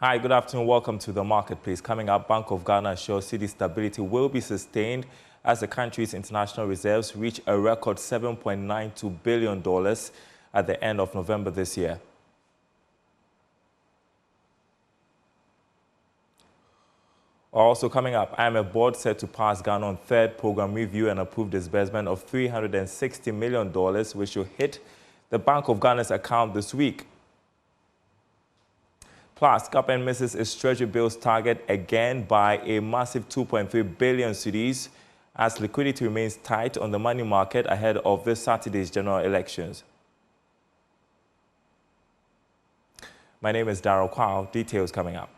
Hi, good afternoon. Welcome to the marketplace. Coming up, Bank of Ghana assures Cedi stability will be sustained as the country's international reserves reach a record $7.92 billion at the end of November this year. Also coming up, IMF board set to pass Ghana on third program review and approve disbursement of $360 million, which will hit the Bank of Ghana's account this week. Plus, government misses its Treasury bills target again by a massive 2.3 billion cedis as liquidity remains tight on the money market ahead of this Saturday's general elections. My name is Darryl Kwao. Details coming up.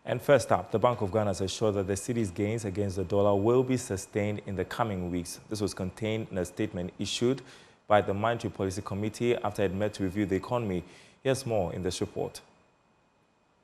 And first up, the Bank of Ghana has assured that the cedi's gains against the dollar will be sustained in the coming weeks. This was contained in a statement issued by the Monetary Policy Committee after it met to review the economy. Here's more in this report.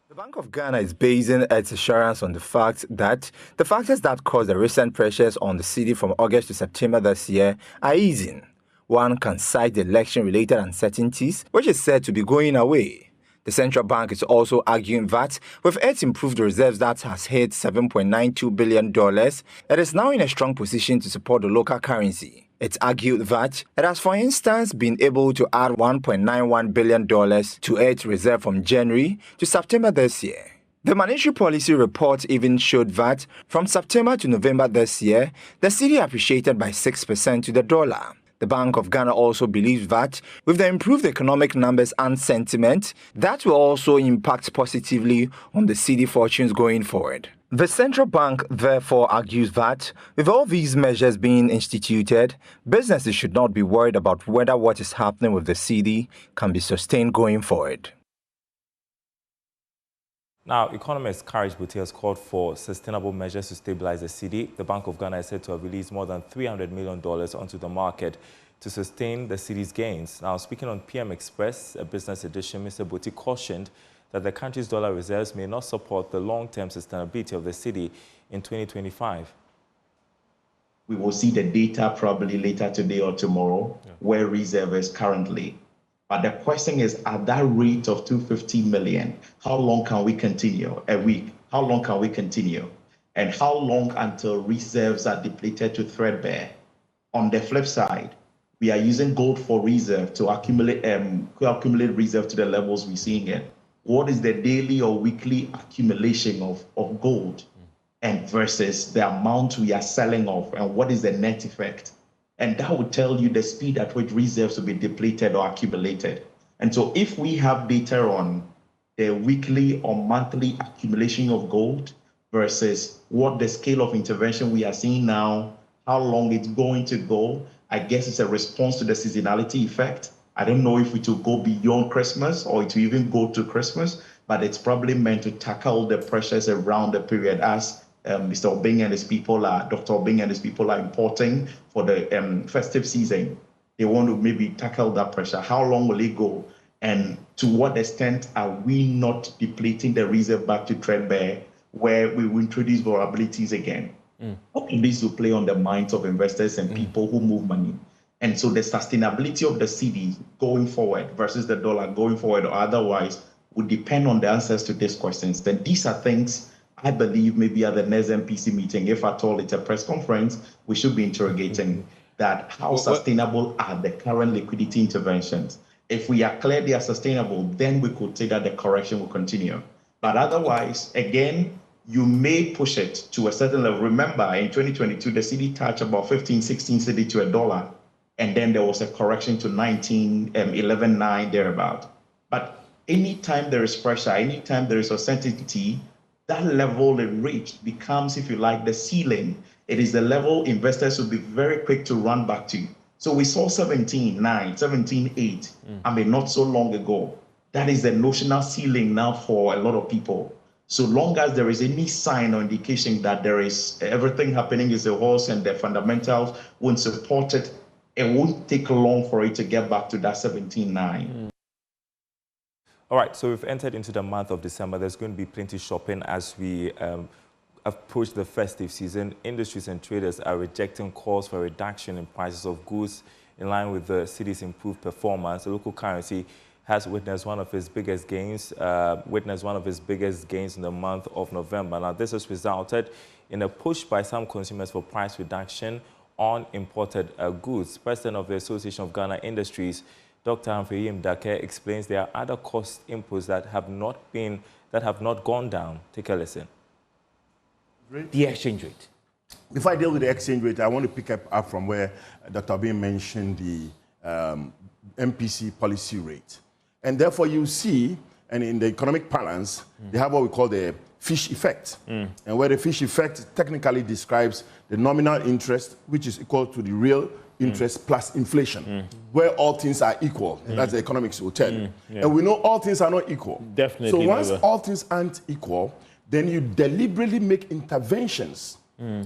The Bank of Ghana is basing its assurance on the fact that the factors that caused the recent pressures on the cedi from August to September this year are easing. One can cite the election-related uncertainties, which is said to be going away. The central bank is also arguing that with its improved reserves that has hit $7.92 billion, it is now in a strong position to support the local currency. It argued that it has, for instance, been able to add $1.91 billion to its reserve from January to September this year. The monetary policy report even showed that from September to November this year, the cedi appreciated by 6% to the dollar. The Bank of Ghana also believes that with the improved economic numbers and sentiment, that will also impact positively on the cedi fortunes going forward. The central bank therefore argues that with all these measures being instituted, businesses should not be worried about whether what is happening with the cedi can be sustained going forward. Now, economist Courage Butte has called for sustainable measures to stabilize the cedi. The Bank of Ghana is said to have released more than $300 million onto the market to sustain the cedi's gains. Now, speaking on PM Express, a business edition, Mr. Butte cautioned that the country's dollar reserves may not support the long-term sustainability of the cedi in 2025. We will see the data probably later today or tomorrow, where reserve is currently. But the question is, at that rate of 250 million, how long can we continue? A week? How long can we continue? And how long until reserves are depleted to threadbare? On the flip side, we are using gold for reserve to accumulate reserve to the levels we're seeing it. What is the daily or weekly accumulation of gold and versus the amount we are selling off, and what is the net effect? And that will tell you the speed at which reserves will be depleted or accumulated. And so if we have data on the weekly or monthly accumulation of gold versus what the scale of intervention we are seeing now, how long it's going to go, I guess it's a response to the seasonality effect. I don't know if it will go beyond Christmas or it will even go to Christmas, but it's probably meant to tackle the pressures around the period as Mr. Obeng and his people Dr. Obeng and his people are importing for the festive season. They want to maybe tackle that pressure. How long will it go? And to what extent are we not depleting the reserve back to threadbare where we will introduce vulnerabilities again? All of these will play on the minds of investors and people who move money. And so the sustainability of the cedi going forward versus the dollar going forward or otherwise would depend on the answers to these questions. Then these are things I believe maybe at the next MPC meeting, if at all it's a press conference, we should be interrogating that how sustainable are the current liquidity interventions. If we are clear they are sustainable, then we could say that the correction will continue. But otherwise, again, you may push it to a certain level. Remember, in 2022, the cedi touched about 15, 16 cedi to $1. And then there was a correction to 19, 11.9, thereabout. But anytime there is pressure, anytime there is uncertainty, that level it reached becomes, if you like, the ceiling. It is the level investors will be very quick to run back to. So we saw 17.9, 17.8, I mean, not so long ago. That is the notional ceiling now for a lot of people. So long as there is any sign or indication that there is everything happening is a horse and the fundamentals won't support it, it won't take long for it to get back to that 17.9. All right, so we've entered into the month of December. There's going to be plenty shopping as we approach the festive season. Industries and traders are rejecting calls for a reduction in prices of goods in line with the city's improved performance. The local currency has witnessed one of its biggest gains, in the month of November. Now, this has resulted in a push by some consumers for price reduction on imported goods. President of the Association of Ghana Industries, Dr. Humphrey Dake, explains there are other cost inputs that have not gone down. Take a listen. The exchange rate. Before I deal with the exchange rate, I want to pick up from where Dr. Obin mentioned the MPC policy rate. And therefore, you see, and in the economic balance, they have what we call the fish effect. And where the fish effect technically describes the nominal interest, which is equal to the real interest plus inflation, where all things are equal. That's the economics will tell you. Yeah. And we know all things are not equal. Definitely. So once all things aren't equal, then you deliberately make interventions,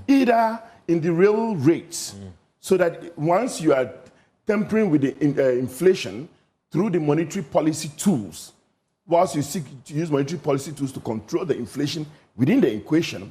either in the real rates, so that once you are tempering with the inflation through the monetary policy tools, whilst you seek to use monetary policy tools to control the inflation within the equation,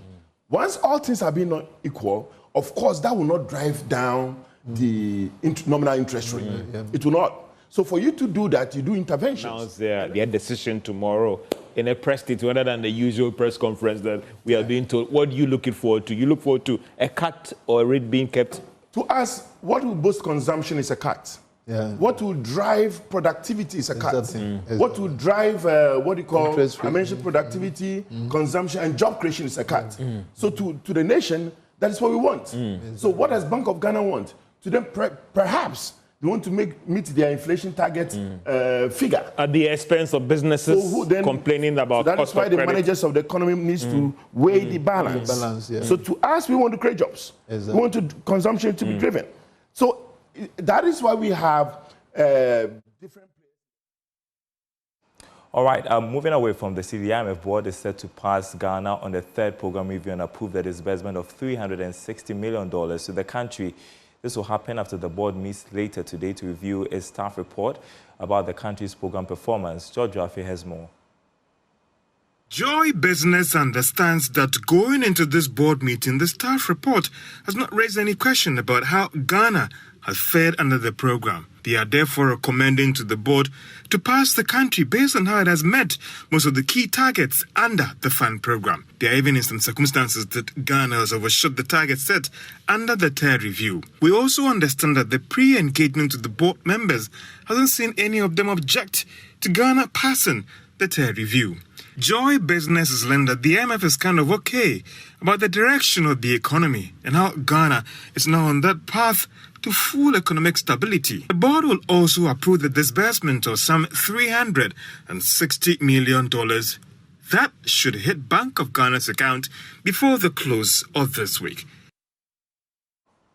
once all things are being not equal, of course, that will not drive down the nominal interest rate. It will not. So for you to do that, you do interventions. Now it's their decision tomorrow in a press state rather than the usual press conference that we are being told. What are you looking forward to? You look forward to a cut or a rate being kept? To us, what will boost consumption is a cut. What will drive productivity is a cut. What will drive what you call, I mentioned productivity, consumption, and job creation is a cut. So to the nation, that is what we want. So what does Bank of Ghana want? To them, perhaps they want to meet their inflation target figure. At the expense of businesses complaining about that cost is why of the credit. Managers of the economy needs to weigh the balance. So to us, we want to create jobs. We want consumption to be driven. So that is why we have different. All right, moving away from the cedi, IMF board is set to pass Ghana on the third program review and approve the disbursement of $360 million to the country. This will happen after the board meets later today to review its staff report about the country's program performance. George Rafi has more. Joy Business understands that going into this board meeting, the staff report has not raised any question about how Ghana has fared under the program. They are therefore recommending to the board to pass the country based on how it has met most of the key targets under the fund program. There are even in some circumstances that Ghana has overshot the target set under the third review. We also understand that the pre-engagement to the board members hasn't seen any of them object to Ghana passing the third review. Joy Business has learned that the IMF is kind of okay about the direction of the economy and how Ghana is now on that path to full economic stability. The board will also approve the disbursement of some $360 million. That should hit Bank of Ghana's account before the close of this week.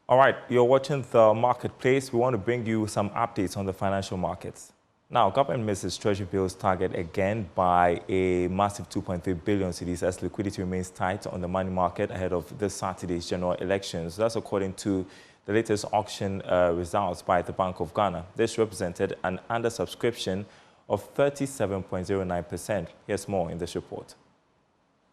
All right, you're watching The Marketplace. We want to bring you some updates on the financial markets. Now, government missed its Treasury bills target again by a massive 2.3 billion cedis as liquidity remains tight on the money market ahead of this Saturday's general elections. That's according to the latest auction results by the Bank of Ghana. This represented an undersubscription of 37.09%. Here's more in this report.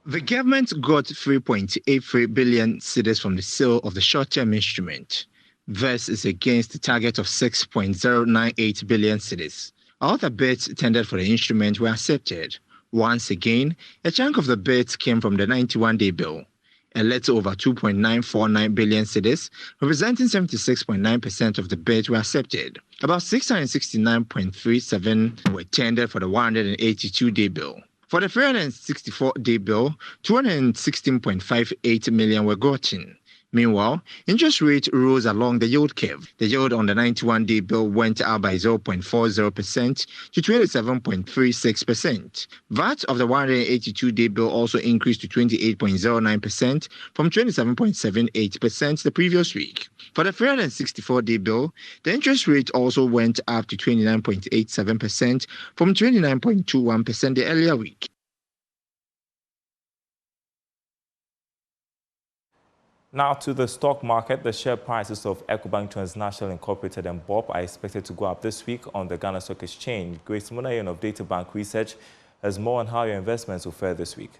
The government got 3.83 billion cedis from the sale of the short-term instrument. This is against the target of 6.098 billion cedis. All the bids tendered for the instrument were accepted. Once again, a chunk of the bids came from the 91-day bill. A little over 2.949 billion cedis, representing 76.9% of the bids were accepted. About 669.37 were tendered for the 182-day bill. For the 364-day bill, 216.58 million were gotten. Meanwhile, interest rate rose along the yield curve. The yield on the 91-day bill went up by 0.40% to 27.36%. VAT of the 182-day bill also increased to 28.09% from 27.78% the previous week. For the 364-day bill, the interest rate also went up to 29.87% from 29.21% the earlier week. Now to the stock market, the share prices of Ecobank Transnational Incorporated and BOP are expected to go up this week on the Ghana Stock Exchange. Grace Munayan of DataBank Research has more on how your investments will fare this week.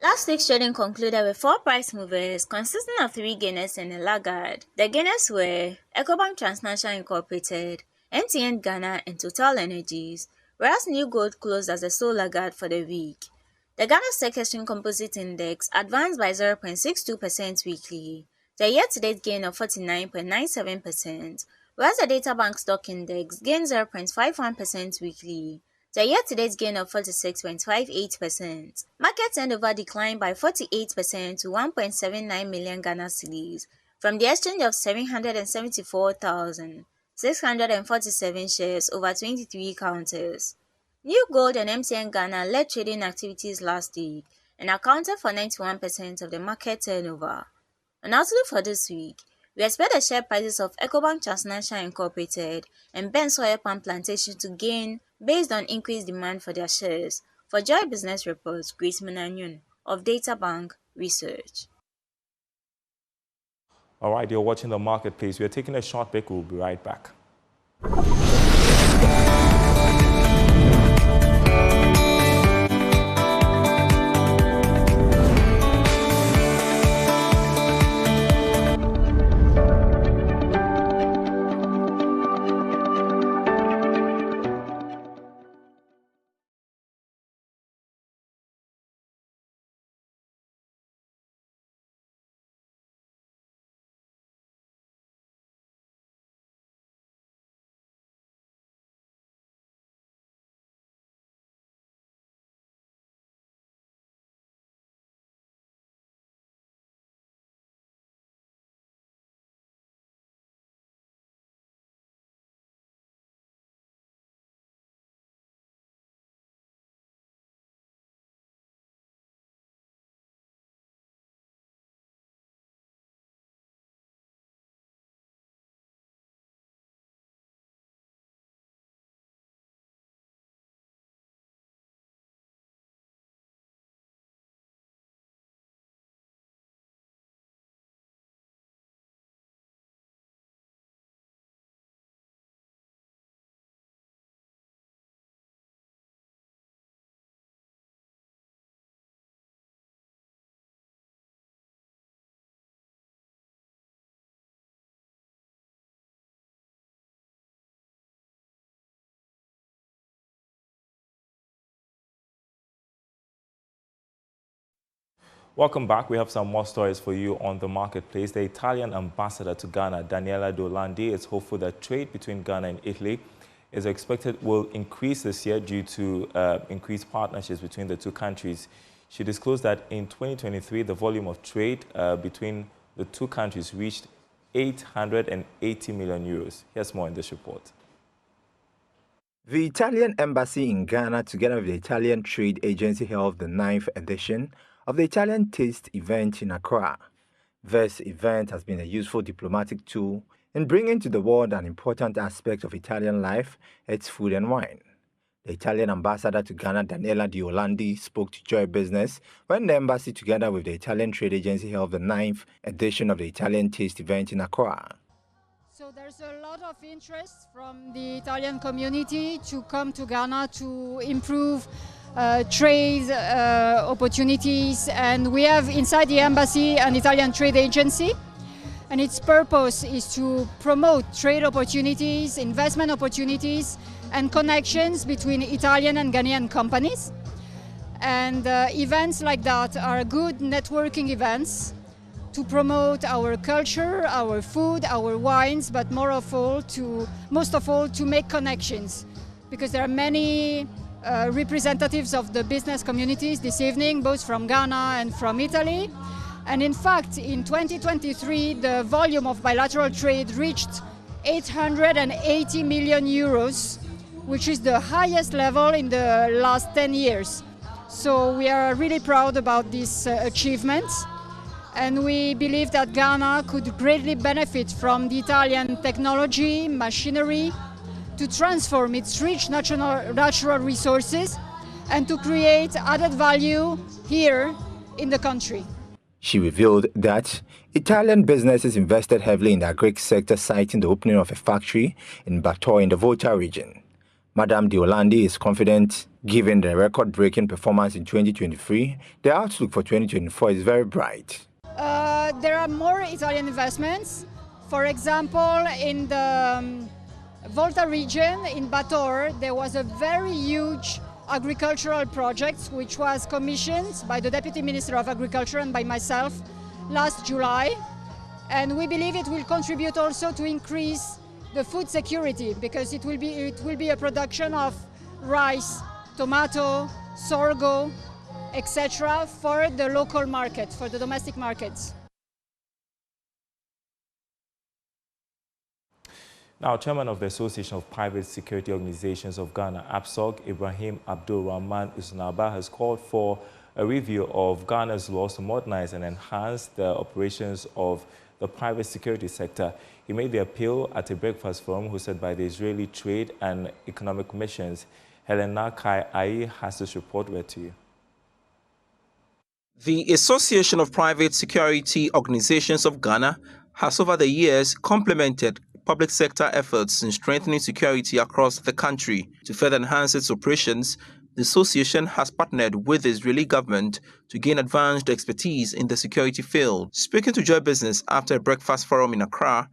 Last week's trading concluded with 4 price movers consisting of 3 gainers and a laggard. The gainers were Ecobank Transnational Incorporated, MTN Ghana and Total Energies, whereas New Gold closed as the sole laggard for the week. The Ghana Stock Exchange Composite Index advanced by 0.62% weekly, the year-to-date gain of 49.97%, whereas the DataBank Stock Index gained 0.51% weekly, the year-to-date gain of 46.58%. Market turnover declined by 48% to 1.79 million Ghana cedis from the exchange of 774,647 shares over 23 counters. New Gold and MTN Ghana led trading activities last week and accounted for 91% of the market turnover. On outlook for this week, we expect the share prices of Ecobank Transnational Incorporated and Ben's Oil Palm Plantation to gain based on increased demand for their shares. For Joy Business Reports, Grace Munanyun of DataBank Research. All right, you're watching The Marketplace. We are taking a short break. We'll be right back. Welcome back. We have some more stories for you on The Marketplace. The Italian ambassador to Ghana, Daniela De Orlandi, is hopeful that trade between Ghana and Italy is expected will increase this year due to increased partnerships between the two countries. She disclosed that in 2023, the volume of trade between the two countries reached 880 million euros. Here's more in this report. The Italian embassy in Ghana, together with the Italian Trade Agency, held the 9th edition of the Italian Taste event in Accra. This event has been a useful diplomatic tool in bringing to the world an important aspect of Italian life, its food and wine. The Italian ambassador to Ghana, Daniela De Orlandi, spoke to Joy Business when the embassy, together with the Italian Trade Agency, held the 9th edition of the Italian Taste event in Accra. So there's a lot of interest from the Italian community to come to Ghana to improve trade opportunities, and we have inside the embassy an Italian trade agency, and its purpose is to promote trade opportunities, investment opportunities, and connections between Italian and Ghanaian companies. And events like that are good networking events to promote our culture, our food, our wines, but most of all to make connections, because there are many representatives of the business communities this evening, both from Ghana and from Italy. And in fact, in 2023, the volume of bilateral trade reached 880 million euros, which is the highest level in the last 10 years. So we are really proud about this achievement. And we believe that Ghana could greatly benefit from the Italian technology, machinery, to transform its rich natural resources and to create added value here in the country. She revealed that Italian businesses invested heavily in the agri sector, citing the opening of a factory in Bator in the Volta region. Madame Deolandi is confident, given the record-breaking performance in 2023, the outlook for 2024 is very bright. There are more Italian investments. For example, in the Volta region, in Bator, there was a very huge agricultural project which was commissioned by the Deputy Minister of Agriculture and by myself last July. And we believe it will contribute also to increase the food security, because it will be a production of rice, tomato, sorghum, etc. for the local market, for the domestic markets. Now, Chairman of the Association of Private Security Organizations of Ghana, APSOG, Ibrahim Abdul Rahman Usunaba, has called for a review of Ghana's laws to modernize and enhance the operations of the private security sector. He made the appeal at a breakfast forum hosted by the Israeli Trade and Economic Commissions. Helena Kai Ai has this report read to you. The Association of Private Security Organizations of Ghana has over the years complemented public sector efforts in strengthening security across the country. To further enhance its operations, the association has partnered with the Israeli government to gain advanced expertise in the security field. Speaking to Joy Business after a breakfast forum in Accra,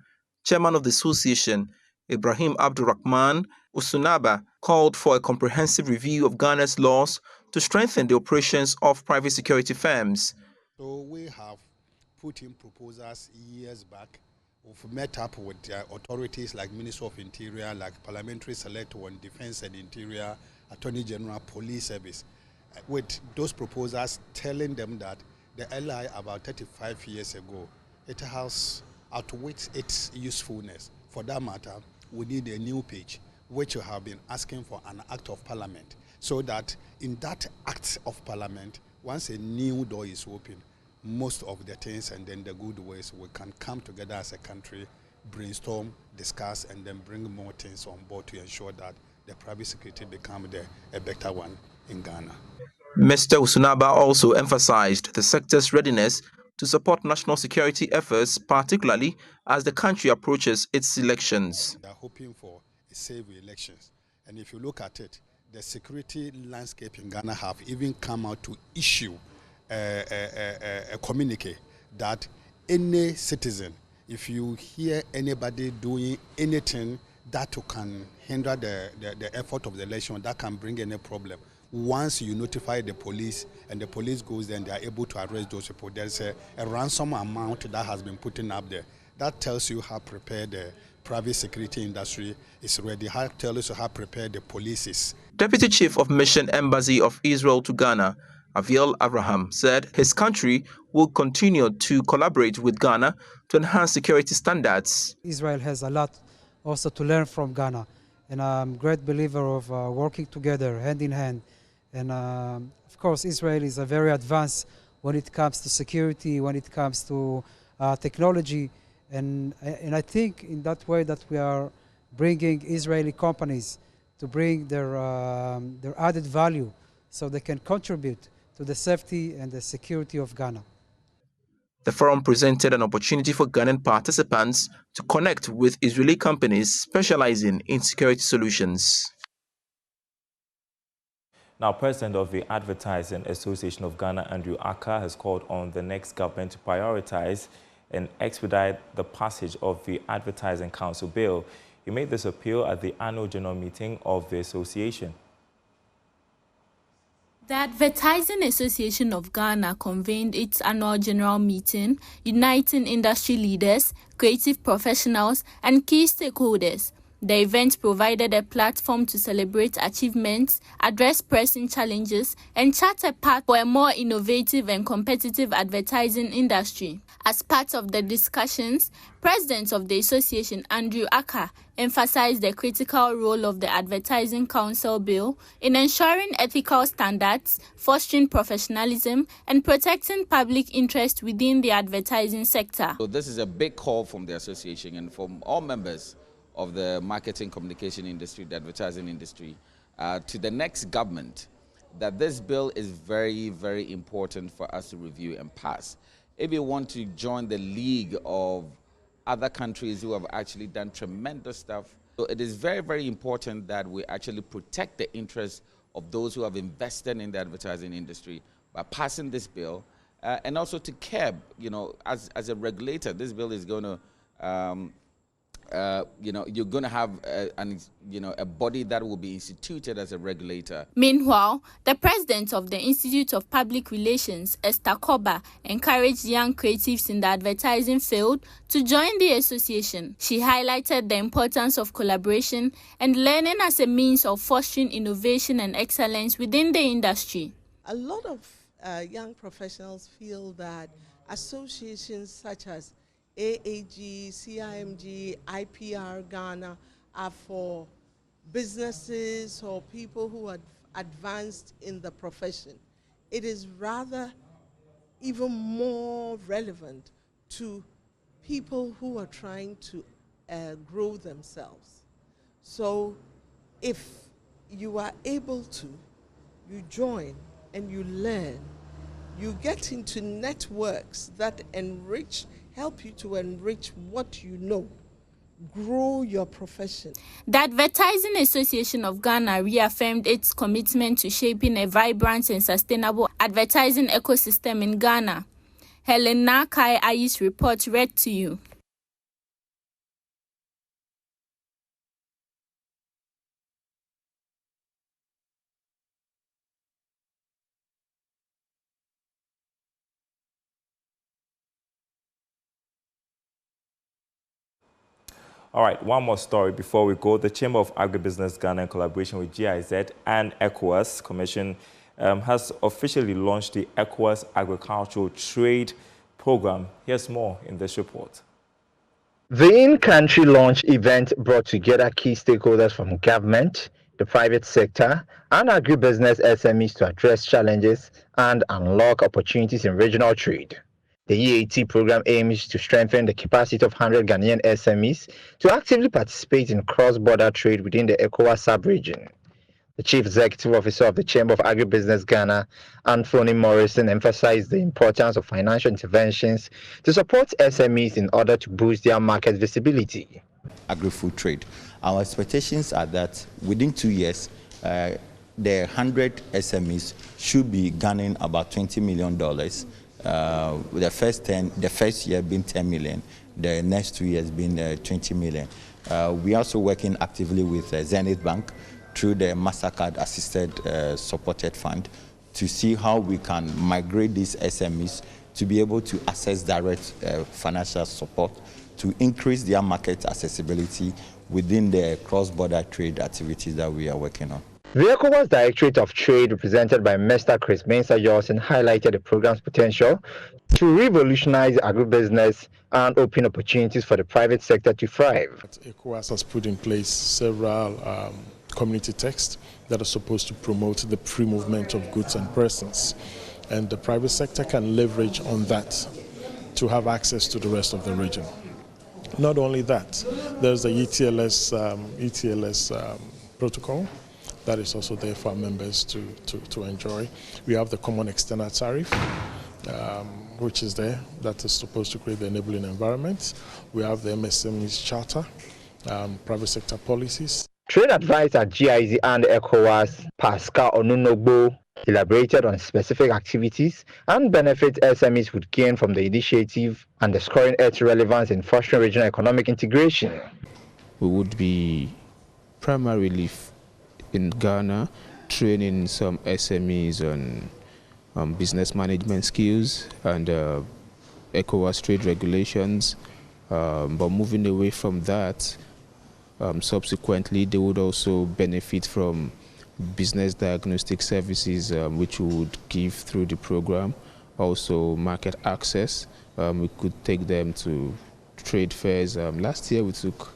Chairman of the association, Ibrahim Abdurrahman Usunaba, called for a comprehensive review of Ghana's laws to strengthen the operations of private security firms. So we have put in proposals years back. We've met up with authorities like Ministry of Interior, like Parliamentary Select on Defense and Interior, Attorney General, Police Service, with those proposals telling them that the LI about 35 years ago, it has outwit its usefulness. For that matter, we need a new page, which we have been asking for an Act of Parliament, so that in that Act of Parliament, once a new door is open, most of the things and then the good ways, we can come together as a country, brainstorm, discuss, and then bring more things on board to ensure that the private security become a better one in Ghana. Mr. Usunaba also emphasized the sector's readiness to support national security efforts, particularly as the country approaches its elections. They are hoping for a safe elections. And if you look at it, the security landscape in Ghana have even come out to issue a communique that any citizen, if you hear anybody doing anything that can hinder the effort of the election, that can bring any problem, once you notify the police and the police goes there and they are able to arrest those people, there's a ransom amount that has been put in up there. That tells you how prepared the private security industry is ready, how tells you how prepared the police is. Deputy Chief of Mission Embassy of Israel to Ghana, Aviel Abraham, said his country will continue to collaborate with Ghana to enhance security standards. Israel has a lot also to learn from Ghana, and I'm a great believer of working together, hand in hand. And of course, Israel is very advanced when it comes to security, when it comes to technology. And I think in that way that we are bringing Israeli companies to bring their added value so they can contribute to the safety and the security of Ghana. The forum presented an opportunity for Ghanaian participants to connect with Israeli companies specializing in security solutions. Now, President of the Advertising Association of Ghana, Andrew Aka, has called on the next government to prioritize and expedite the passage of the Advertising Council Bill. He made this appeal at the annual general meeting of the association. The Advertising Association of Ghana convened its annual general meeting, uniting industry leaders, creative professionals, and key stakeholders. The event provided a platform to celebrate achievements, address pressing challenges, and chart a path for a more innovative and competitive advertising industry. As part of the discussions, President of the Association, Andrew Aka, emphasized the critical role of the Advertising Council Bill in ensuring ethical standards, fostering professionalism, and protecting public interest within the advertising sector. So this is a big call from the association and from all members of the marketing communication industry, the advertising industry, to the next government, that this bill is very, very important for us to review and pass. If you want to join the league of other countries who have actually done tremendous stuff, so it is very, very important that we actually protect the interests of those who have invested in the advertising industry by passing this bill, and also to curb, as a regulator, this bill is going to you're going to have a body that will be instituted as a regulator. Meanwhile, the president of the Institute of Public Relations, Esther Koba, encouraged young creatives in the advertising field to join the association. She highlighted the importance of collaboration and learning as a means of fostering innovation and excellence within the industry. A lot of young professionals feel that associations such as AAG, CIMG, IPR Ghana are for businesses or people who are advanced in the profession. It is rather even more relevant to people who are trying to grow themselves. So if you are able to, you join and you learn, you get into networks that help you to enrich what you know, grow your profession. The Advertising Association of Ghana reaffirmed its commitment to shaping a vibrant and sustainable advertising ecosystem in Ghana. Helena Kai Ayis report read to you. All right, one more story before we go. The Chamber of Agribusiness Ghana, in collaboration with GIZ and ECOWAS Commission, has officially launched the ECOWAS Agricultural Trade Program. Here's more in this report. The in-country launch event brought together key stakeholders from government, the private sector, and agribusiness SMEs to address challenges and unlock opportunities in regional trade. The EAT program aims to strengthen the capacity of 100 Ghanaian SMEs to actively participate in cross-border trade within the ECOWAS sub-region. The Chief Executive Officer of the Chamber of Agribusiness Ghana, Anthony Morrison, emphasized the importance of financial interventions to support SMEs in order to boost their market visibility. Agri-food trade. Our expectations are that within 2 years, the 100 SMEs should be gaining about $20 million. The first year being 10 million, the next 2 years being 20 million. We are also working actively with Zenith Bank through the MasterCard assisted supported fund to see how we can migrate these SMEs to be able to access direct financial support to increase their market accessibility within the cross-border trade activities that we are working on. The ECOWAS Directorate of Trade, represented by Mr. Chris Mensah-Johnson, highlighted the program's potential to revolutionize agribusiness and open opportunities for the private sector to thrive. ECOWAS has put in place several community texts that are supposed to promote the free movement of goods and persons, and the private sector can leverage on that to have access to the rest of the region. Not only that, there's the ETLS protocol that is also there for our members to enjoy. We have the common external tariff, which is there, that is supposed to create the enabling environment. We have the MSMEs Charter, private sector policies. Trade advisor GIZ and ECOWAS, Pascal Onunogbo, elaborated on specific activities and benefits SMEs would gain from the initiative, underscoring its relevance in fostering regional economic integration. We would be primarily in Ghana training some SMEs on business management skills and ECOWAS trade regulations, but moving away from that, subsequently they would also benefit from business diagnostic services which we would give through the program, also market access. We could take them to trade fairs. Last year we took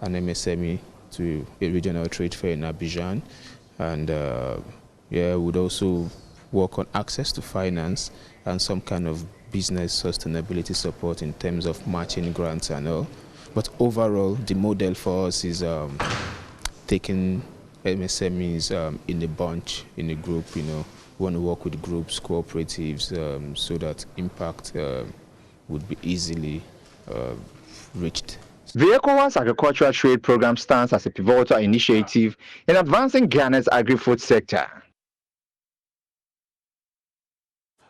an MSME to a regional trade fair in Abidjan, and yeah, would also work on access to finance and some kind of business sustainability support in terms of matching grants and all. But overall, the model for us is taking MSMEs in a bunch, in a group. You know, we want to work with groups, cooperatives, so that impact would be easily reached. The ECOWAS Agricultural Trade Program stands as a pivotal initiative in advancing Ghana's agri-food sector.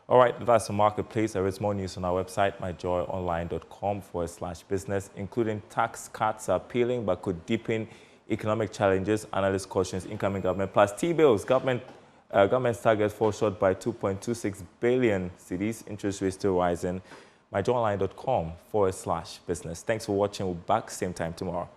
All right, that's the marketplace. There is more news on our website, myjoyonline.com/business, including tax cuts are appealing but could deepen economic challenges. Analyst cautions incoming government plus T-bills. Government's target falls short by 2.26 billion cedis. Interest rates still rising. myjoyonline.com/business. Thanks for watching. We'll be back same time tomorrow.